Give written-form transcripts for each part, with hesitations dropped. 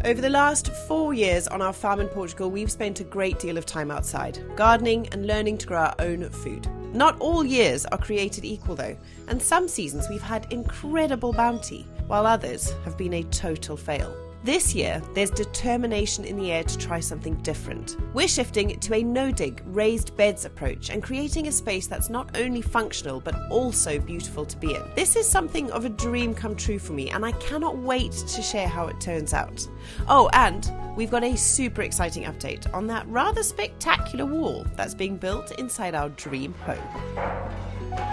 Over the last 4 years on our farm in Portugal, we've spent a great deal of time outside, gardening and learning to grow our own food. Not all years are created equal though, and some seasons we've had incredible bounty, while others have been a total fail. This year, there's determination in the air to try something different. We're shifting to a no-dig, raised beds approach and creating a space that's not only functional but also beautiful to be in. This is something of a dream come true for me, and I cannot wait to share how it turns out. Oh, and we've got a super exciting update on that rather spectacular wall that's being built inside our dream home.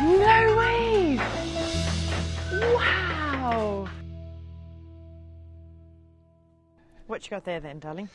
No way! Wow! What you got there then, darling?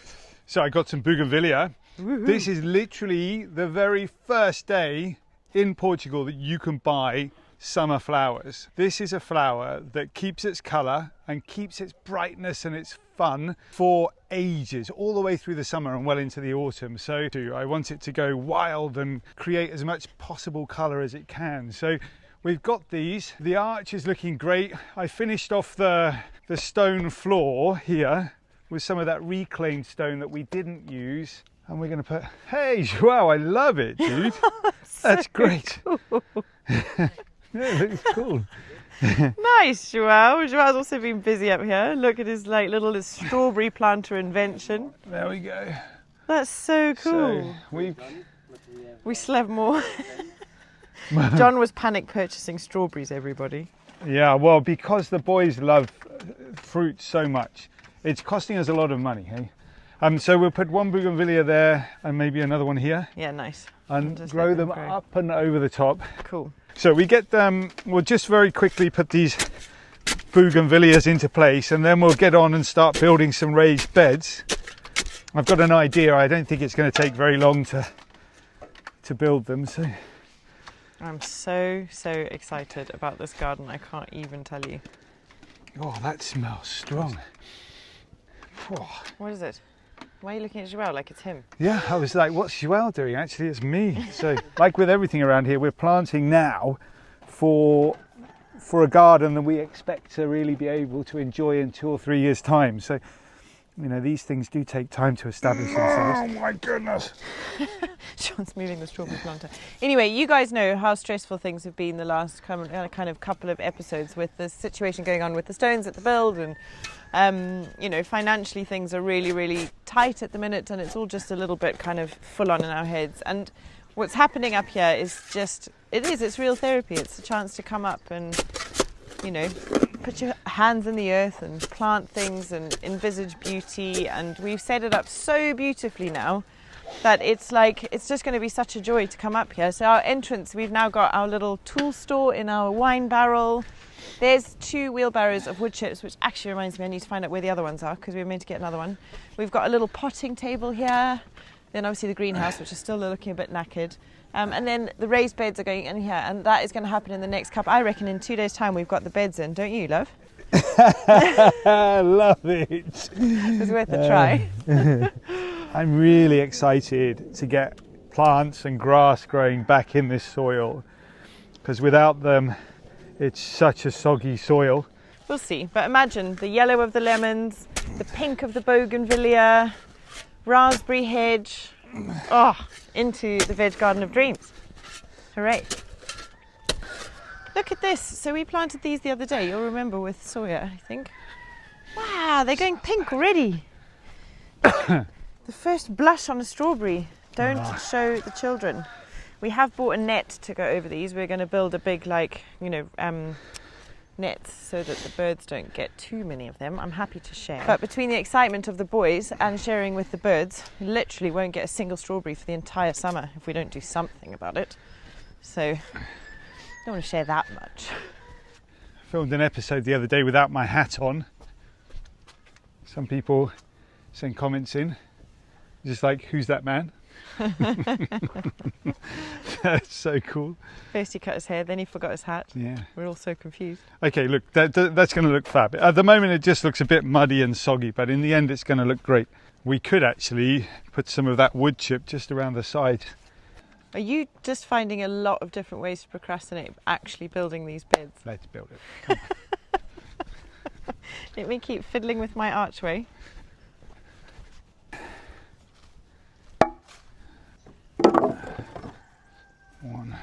So I got some bougainvillea. Woohoo. This is literally the very first day in Portugal that you can buy summer flowers. This is a flower that keeps its colour and keeps its brightness and its fun for ages, all the way through the summer and well into the autumn. So I want it to go wild and create as much possible colour as it can. So we've got these. The arch is looking great. I finished off the stone floor here with some of that reclaimed stone that we didn't use, and we're going to put, hey Joao, I love it, dude. That's great. Cool. Yeah, it looks cool. Nice, Joao. Joao's also been busy up here. Look at his little strawberry planter invention. There we go. That's so cool. So we still have more. John was panic purchasing strawberries, everybody. yeah, well, because the boys love fruit so much, it's costing us a lot of money, hey? So we'll put one bougainvillea there and maybe another one here. Yeah, nice. And grow them up and over the top. Cool. So we get them, we'll just very quickly put these bougainvilleas into place, and then we'll get on and start building some raised beds. I've got an idea. I don't think it's going to take very long to build them. So I'm so excited about this garden. I can't even tell you. oh, that smells strong. Oh. What is it? Why are you looking at Joao like it's him? Yeah, I was like, what's Joao doing? Actually, it's me. So, like with everything around here, we're planting now for a garden that we expect to really be able to enjoy in 2 or 3 years' time. So, you know, these things do take time to establish themselves. Oh my goodness! Sean's moving the strawberry planter. Anyway, you guys know how stressful things have been the last kind of couple of episodes with the situation going on with the stones at the build, and you know, financially things are really tight at the minute, and it's all just a little bit kind of full on in our heads. And what's happening up here is just, it's real therapy. It's a chance to come up and, you know, put your hands in the earth and plant things and envisage beauty. And we've set it up so beautifully now that it's just going to be such a joy to come up here. So our entrance, we've now got our little tool store in our wine barrel. There's 2 wheelbarrows of wood chips, which actually reminds me I need to find out where the other ones are, because we were meant to get another one. We've got a little potting table here. Then obviously the greenhouse, which is still looking a bit knackered. And then the raised beds are going in here, and that is going to happen in the next couple. I reckon in 2 days' time we've got the beds in, don't you, love? I love it. It's worth a try. I'm really excited to get plants and grass growing back in this soil, because without them, it's such a soggy soil. We'll see, but imagine the yellow of the lemons, the pink of the bougainvillea, raspberry hedge, into the veg garden of dreams. Hooray. Look at this. So we planted these the other day, you'll remember, with Sawyer, I think. Wow, they're going pink already. The first blush on a strawberry. Don't show the children. We have bought a net to go over these. We're going to build a big, nets so that the birds don't get too many of them. I'm happy to share. But between the excitement of the boys and sharing with the birds, we literally won't get a single strawberry for the entire summer if we don't do something about it. So, I don't want to share that much. I filmed an episode the other day without my hat on. Some people send comments in, just like, who's that man? That's so cool. First he cut his hair, then he forgot his hat. Yeah. We're all so confused. Okay, look, that's going to look fab. At the moment it just looks a bit muddy and soggy, but in the end it's going to look great. We could actually put some of that wood chip just around the side. Are you just finding a lot of different ways to procrastinate actually building these beds? Let's build it. Come on. Let me keep fiddling with my archway. one.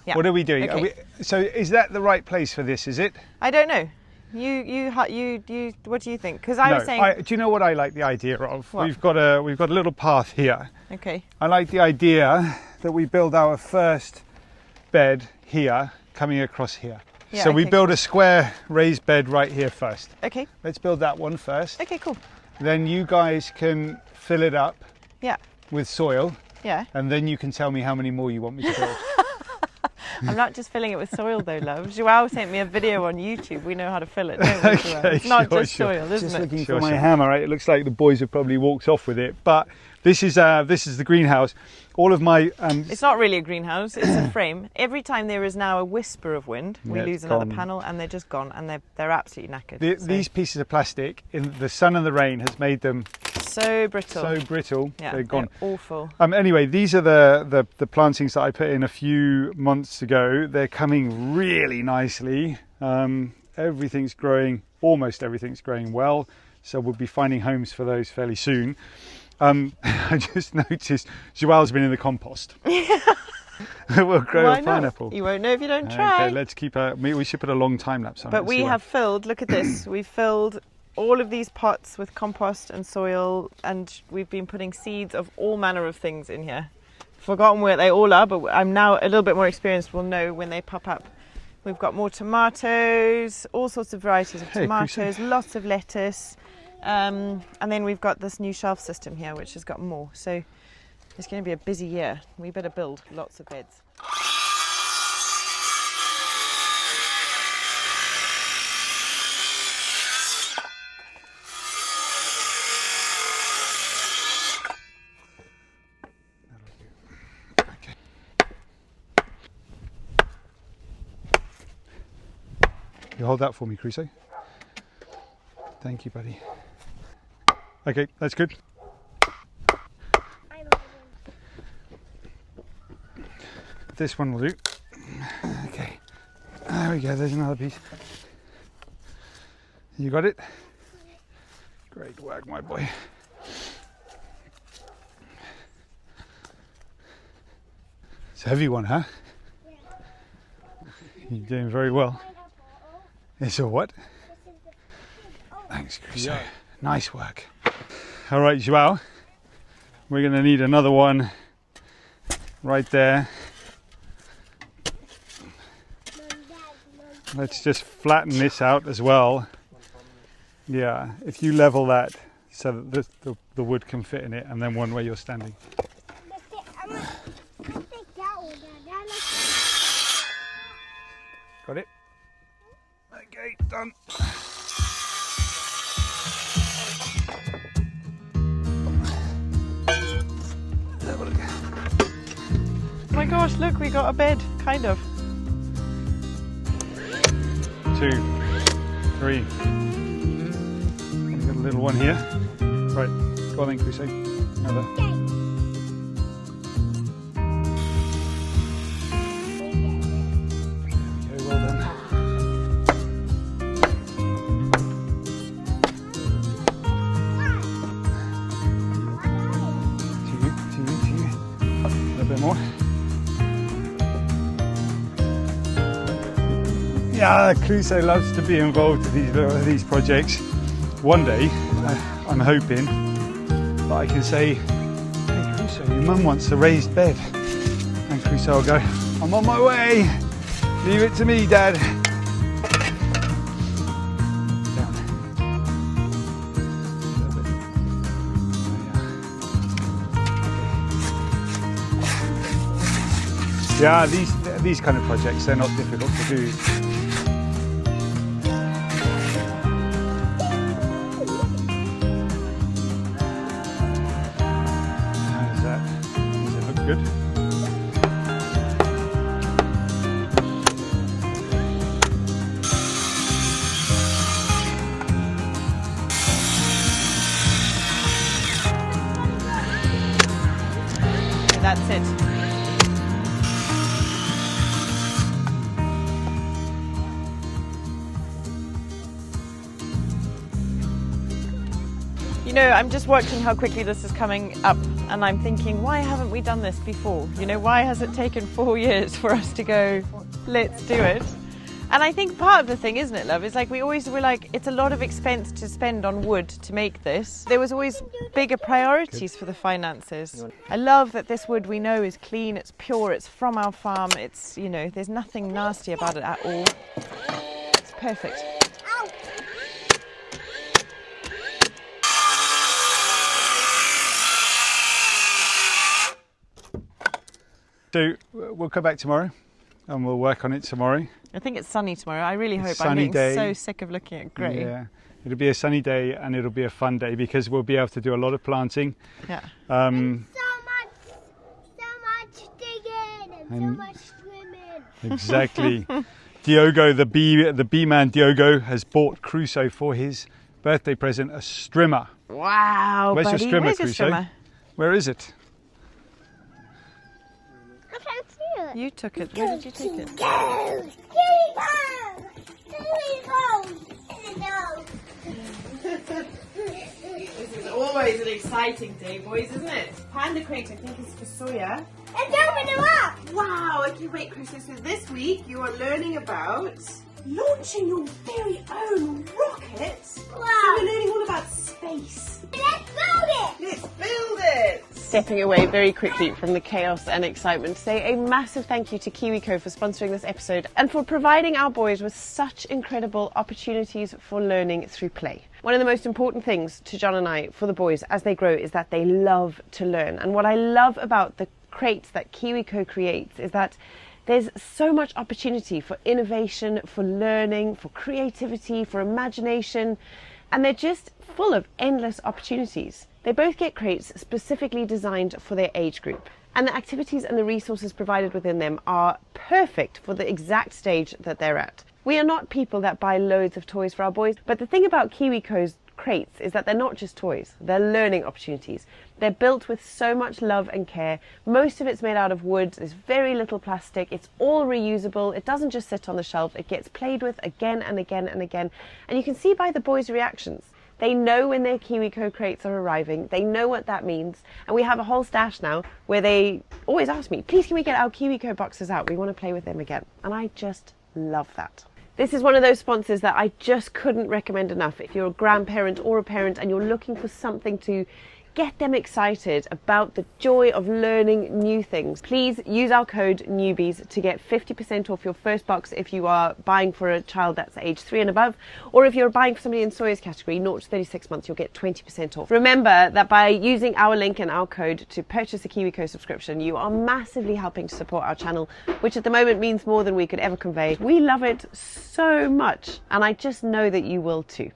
Yeah. What are we doing? Okay. So is that the right place for this, is it? I don't know. You. What do you think? Because I was saying. Do you know what I like the idea of? What? We've got a little path here. Okay. I like the idea that we build our first bed here, coming across here. Yeah, So we okay. build a square raised bed right here first. Okay. Let's build that one first. Okay. Cool. Then you guys can fill it up Yeah. with soil, Yeah. and then you can tell me how many more you want me to build. I'm not just filling it with soil though, love. Joao sent me a video on YouTube. We know how to fill it, don't we, Joao? Okay, It's not sure, just sure. soil, isn't Just it? looking for my hammer. Right? It looks like the boys have probably walked off with it, but this is the greenhouse. All of my It's not really a greenhouse, it's a frame. Every time there is now a whisper of wind, we Yeah, lose it's another gone. panel and they're just gone and they're absolutely knackered. So- these pieces of plastic in the sun and the rain has made them so brittle. so brittle. Yeah, they're gone. they're awful. Anyway, these are the plantings that I put in a few months ago. They're coming really nicely. Everything's growing, almost everything's growing well. So we'll be finding homes for those fairly soon. I just noticed Joel's been in the compost. We'll grow Why a not? pineapple. You won't know if you don't try. Okay, let's keep we should put a long time lapse on it. But and we see what- have filled, look at this, we've filled all of these pots with compost and soil, and we've been putting seeds of all manner of things in here. Forgotten where they all are, but I'm now a little bit more experienced, we'll know when they pop up. We've got more tomatoes, all sorts of varieties of Hey, tomatoes, lots of lettuce, and then we've got this new shelf system here which has got more. So it's going to be a busy year. We better build lots of beds. Okay. You hold that for me, Crusoe. Thank you, buddy. Okay, that's good. This one will do. Okay, there we go, there's another piece. You got it? Great work, my boy. It's a heavy one, huh? You're doing very well. It's a what? Thanks, Crusoe. Nice work. All right, Joao. We're going to need another one right there. Let's just flatten this out as well. Yeah, if you level that so that the wood can fit in it, and then one where you're standing. Got it? Okay, done. Oh my gosh, look, we got a bed, kind of. 2, 3. We've got a little one here. Right, go on then, Crusoe. Another. There we go, well done. To you. A little bit more. Yeah, Crusoe loves to be involved with these projects. One day, I'm hoping that I can say, "Hey Crusoe, your mum wants a raised bed," and Crusoe will go, "I'm on my way. Leave it to me, Dad." Down. A little bit. Oh, yeah. Yeah, these kind of projects, they're not difficult to do. Good. That's it. You know, I'm just watching how quickly this is coming up, and I'm thinking, why haven't we done this before? You know, why has it taken 4 years for us to go, let's do it? And I think part of the thing, isn't it, love, is like we're like, it's a lot of expense to spend on wood to make this. There was always bigger priorities for the finances. I love that this wood we know is clean, it's pure, it's from our farm, it's, you know, there's nothing nasty about it at all. It's perfect. So we'll come back tomorrow and we'll work on it tomorrow. I think it's sunny tomorrow. I really hope. Sunny I'm getting day. so sick of looking at grey. Yeah, it'll be a sunny day and it'll be a fun day because we'll be able to do a lot of planting. Yeah. So much digging and so much swimming. Exactly. Diogo, the bee man Diogo, has bought Crusoe for his birthday present a strimmer. Wow, Where's buddy. your strimmer, Where's your Crusoe? strimmer? Where is it? I can't see it. You took it. Where did you take it? Go! KiwiCo! KiwiCo! This is always an exciting day, boys, isn't it? Panda crate, I think, is for Sawyer. And open them up! Wow, okay, wait, Crusoe, so this week you are learning about launching your very own rocket. Wow. So we're learning all about space. Let's build it! Let's build it! Stepping away very quickly from the chaos and excitement, say a massive thank you to KiwiCo for sponsoring this episode and for providing our boys with such incredible opportunities for learning through play. One of the most important things to John and I for the boys as they grow is that they love to learn. And what I love about the crates that KiwiCo creates is that there's so much opportunity for innovation, for learning, for creativity, for imagination, and they're just full of endless opportunities. They both get crates specifically designed for their age group, and the activities and the resources provided within them are perfect for the exact stage that they're at. We are not people that buy loads of toys for our boys, but the thing about KiwiCo's crates is that they're not just toys, they're learning opportunities. They're built with so much love and care. Most of it's made out of wood, there's very little plastic, it's all reusable, it doesn't just sit on the shelf, it gets played with again and again and again. And you can see by the boys' reactions. They know when their KiwiCo crates are arriving, they know what that means, and we have a whole stash now where they always ask me, please can we get our KiwiCo boxes out, we want to play with them again. And I just love that. This is one of those sponsors that I just couldn't recommend enough. If you're a grandparent or a parent and you're looking for something to get them excited about the joy of learning new things, please use our code TheNewbys to get 50% off your first box if you are buying for a child that's age 3 and above, or if you're buying for somebody in Sawyer's category, 0 to 36 months, you'll get 20% off. Remember that by using our link and our code to purchase a KiwiCo subscription, you are massively helping to support our channel, which at the moment means more than we could ever convey. We love it so much, and I just know that you will too.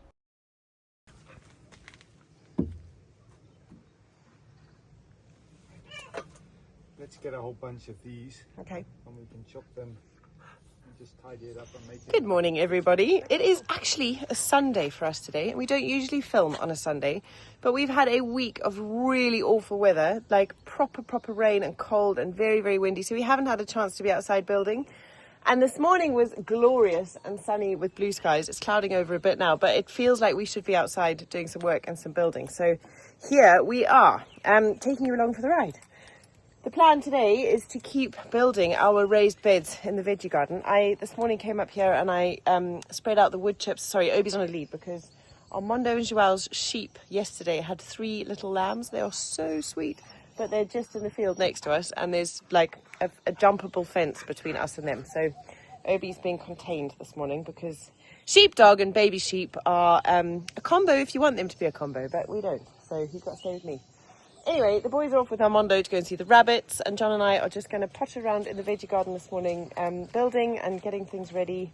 Let's get a whole bunch of these. Okay. And we can chop them and just tidy it up and make it. Good morning, everybody. It is actually a Sunday for us today. We don't usually film on a Sunday, but we've had a week of really awful weather, like proper rain and cold and very, very windy. So we haven't had a chance to be outside building. And this morning was glorious and sunny with blue skies. It's clouding over a bit now, but it feels like we should be outside doing some work and some building. So here we are, taking you along for the ride. The plan today is to keep building our raised beds in the veggie garden. I this morning came up here and I spread out the wood chips. Sorry, Obi's on a lead because Armando and Joel's sheep yesterday had 3 little lambs. They are so sweet, but they're just in the field next to us and there's like a jumpable fence between us and them. So Obi's being contained this morning because sheepdog and baby sheep are a combo if you want them to be a combo, but we don't. So he's got to stay with me. Anyway, the boys are off with Armando to go and see the rabbits, and John and I are just going to potter around in the veggie garden this morning, building and getting things ready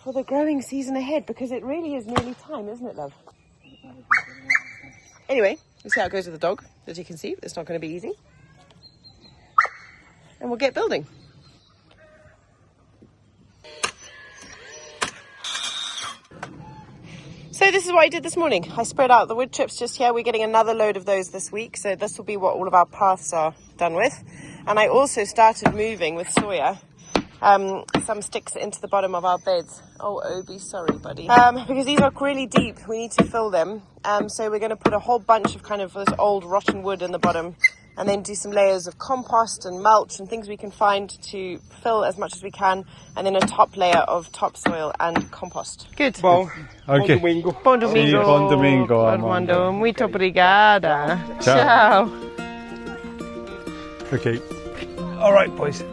for the growing season ahead, because it really is nearly time, isn't it, love? Anyway, we'll see how it goes with the dog. As you can see, it's not going to be easy. And we'll get building. So this is what I did this morning. I spread out the wood chips just here. We're getting another load of those this week. So this will be what all of our paths are done with. And I also started moving with Sawyer some sticks into the bottom of our beds. Oh, Obi, sorry, buddy. Because these are really deep, we need to fill them. So we're going to put a whole bunch of kind of this old rotten wood in the bottom, and then do some layers of compost and mulch and things we can find to fill as much as we can, and then a top layer of topsoil and compost. Good. Okay. Bom domingo. Bom domingo, Armando. Muito obrigada. Ciao. Ciao. Okay. All right, boys.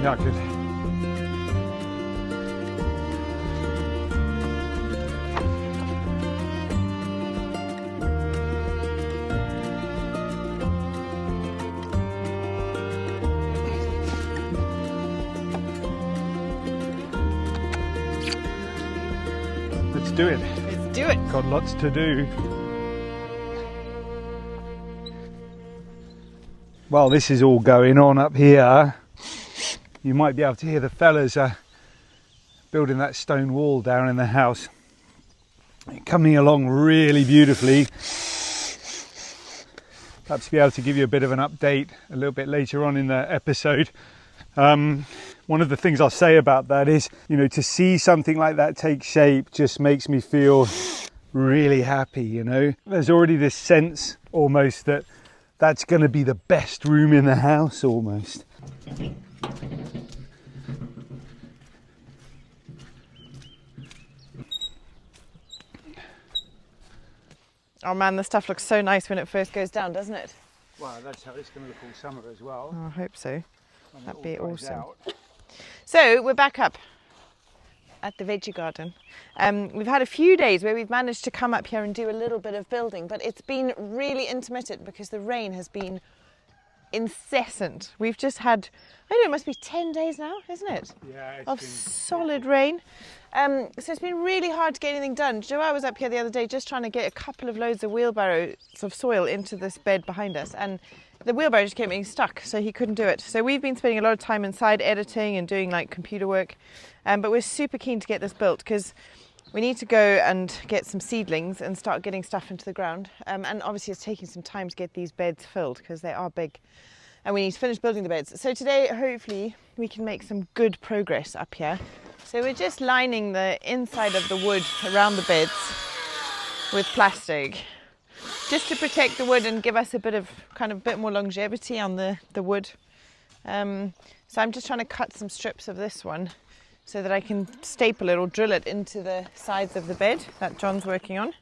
Yeah, good. Let's do it. Let's do it. Got lots to do. While this is all going on up here, you might be able to hear the fellas building that stone wall down in the house. Coming along really beautifully. Perhaps be able to give you a bit of an update a little bit later on in the episode. One of the things I'll say about that is, you know, to see something like that take shape just makes me feel really happy, you know. There's already this sense almost that that's going to be the best room in the house almost. Oh man, the stuff looks so nice when it first goes down, doesn't it? Well, that's how it's going to look all summer as well. Oh, I hope so. That'd be awesome. Out. So we're back up at the veggie garden. We've had a few days where we've managed to come up here and do a little bit of building, but it's been really intermittent because the rain has been incessant. We've just had, I don't know, it must be 10 days now, isn't it? Yeah, of solid rain. So it's been really hard to get anything done. Joe was up here the other day just trying to get a couple of loads of wheelbarrows of soil into this bed behind us, and the wheelbarrow just kept getting stuck, so he couldn't do it. So we've been spending a lot of time inside editing and doing like computer work, but we're super keen to get this built because we need to go and get some seedlings and start getting stuff into the ground. And obviously it's taking some time to get these beds filled because they are big. And we need to finish building the beds. So today, hopefully, we can make some good progress up here. So we're just lining the inside of the wood around the beds with plastic, just to protect the wood and give us a bit more longevity on the wood. So I'm just trying to cut some strips of this one so that I can staple it or drill it into the sides of the bed that John's working on.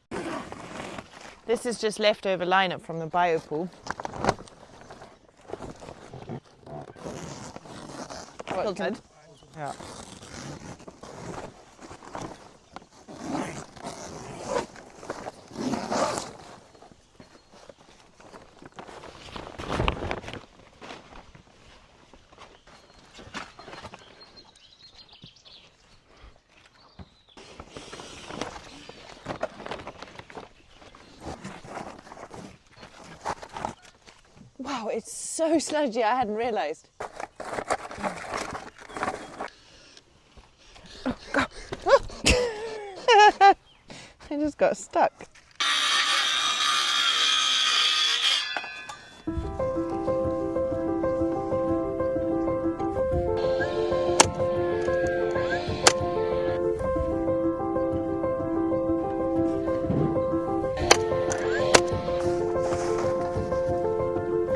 This is just leftover lineup from the biopool. Filtered. Yeah. Wow, it's so sludgy, I hadn't realised. I just got stuck.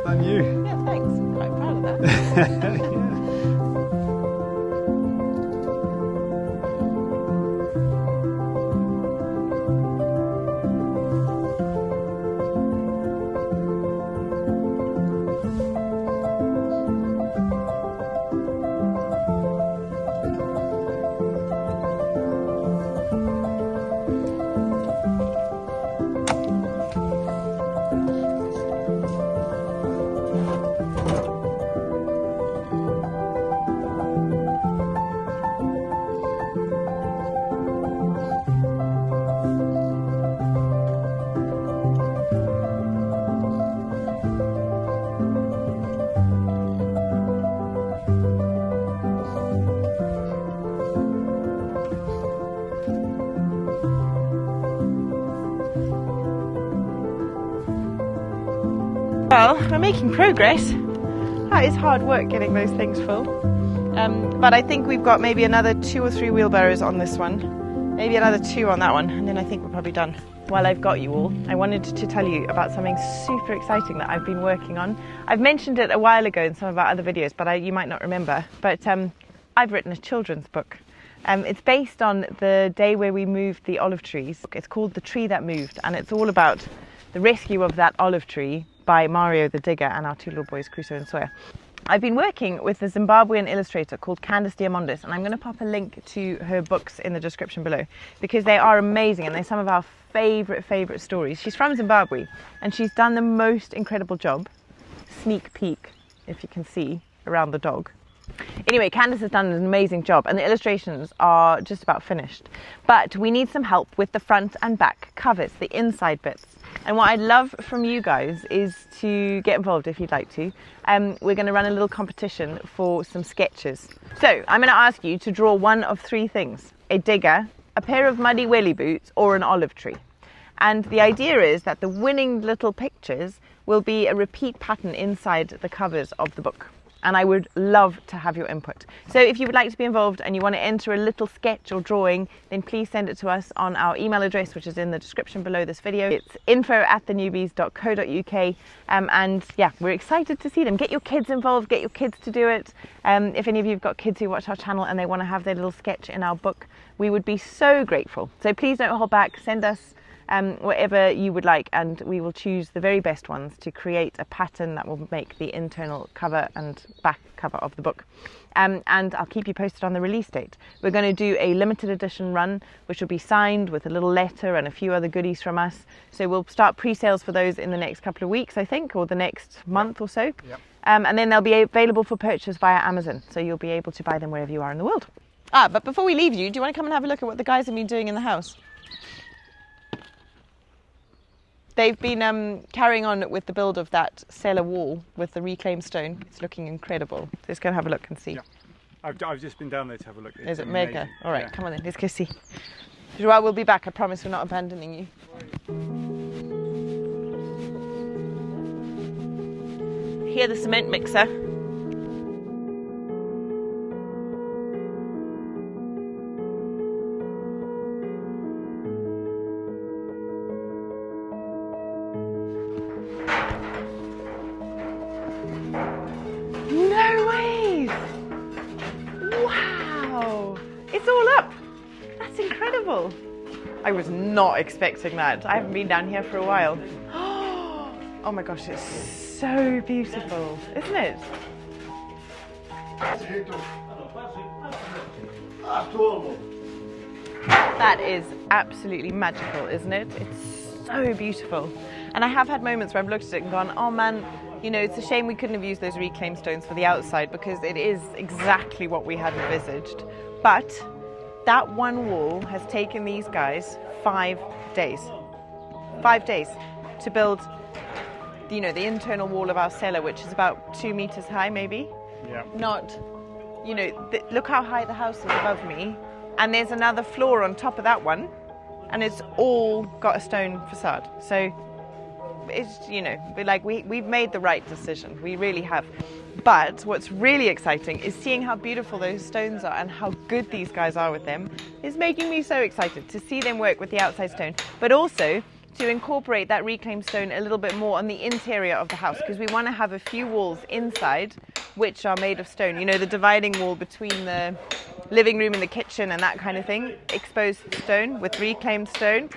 And you. Yeah, thanks. I'm quite proud of that. Well, we're making progress. That is hard work getting those things full. But I think we've got maybe another 2 or 3 wheelbarrows on this one, maybe another 2 on that one, and then I think we're probably done. While I've got you all, I wanted to tell you about something super exciting that I've been working on. I've mentioned it a while ago in some of our other videos, but you might not remember. But I've written a children's book. It's based on the day where we moved the olive trees. It's called The Tree That Moved, and it's all about the rescue of that olive tree by Mario the digger and our 2 little boys, Crusoe and Sawyer. I've been working with a Zimbabwean illustrator called Candice Diamandis, and I'm going to pop a link to her books in the description below because they are amazing and they're some of our favourite stories. She's from Zimbabwe and she's done the most incredible job. Sneak peek, if you can see, around the dog. Anyway, Candice has done an amazing job and the illustrations are just about finished. But we need some help with the front and back covers, the inside bits. And what I'd love from you guys is to get involved if you'd like to. We're going to run a little competition for some sketches. So I'm going to ask you to draw one of 3 things: a digger, a pair of muddy welly boots, or an olive tree. And the idea is that the winning little pictures will be a repeat pattern inside the covers of the book. And I would love to have your input. So if you would like to be involved and you want to enter a little sketch or drawing, then please send it to us on our email address, which is in the description below this video. It's info@thenewbys.co.uk. And yeah, we're excited to see them. Get your kids involved, get your kids to do it. If any of you have got kids who watch our channel and they want to have their little sketch in our book, we would be so grateful. So please don't hold back, send us whatever you would like, and we will choose the very best ones to create a pattern that will make the internal cover and back cover of the book. And I'll keep you posted on the release date. We're going to do a limited edition run, which will be signed with a little letter and a few other goodies from us. So we'll start pre-sales for those in the next couple of weeks, I think, or the next month or so. Yep. And then they'll be available for purchase via Amazon. So you'll be able to buy them wherever you are in the world. But before we leave you, do you want to come and have a look at what the guys have been doing in the house? They've been carrying on with the build of that cellar wall with the reclaimed stone. It's looking incredible. Let's go and have a look and see. Yeah. I've just been down there to have a look. Is it mega? All right, Come on then, let's go see. Joao, we'll be back. I promise we're not abandoning you. Hear the cement mixer? I was not expecting that. I haven't been down here for a while. Oh my gosh, it's so beautiful, isn't it? That is absolutely magical, isn't it? It's so beautiful. And I have had moments where I've looked at it and gone, oh man, you know, it's a shame we couldn't have used those reclaimed stones for the outside because it is exactly what we had envisaged. But that one wall has taken these guys 5 days. 5 days to build, you know, the internal wall of our cellar, which is about 2 meters high, maybe. Yeah. Not, you know, look how high the house is above me, and there's another floor on top of that one, and it's all got a stone facade. So it's, you know, we've made the right decision. We really have. But what's really exciting is seeing how beautiful those stones are and how good these guys are with them is making me so excited to see them work with the outside stone, but also to incorporate that reclaimed stone a little bit more on the interior of the house, because we want to have a few walls inside which are made of stone. You know, the dividing wall between the living room and the kitchen and that kind of thing, exposed stone with reclaimed stone.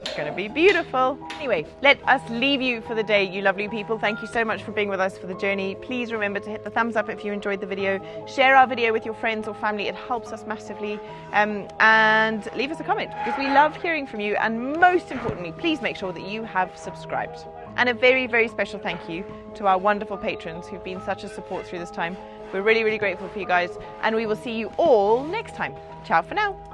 It's going to be beautiful. Anyway, let us leave you for the day, you lovely people. Thank you so much for being with us for the journey. Please remember to hit the thumbs up if you enjoyed the video. Share our video with your friends or family. It helps us massively. And leave us a comment, because we love hearing from you. And most importantly, please make sure that you have subscribed. And a very, very special thank you to our wonderful patrons who've been such a support through this time. We're really, really grateful for you guys. And we will see you all next time. Ciao for now.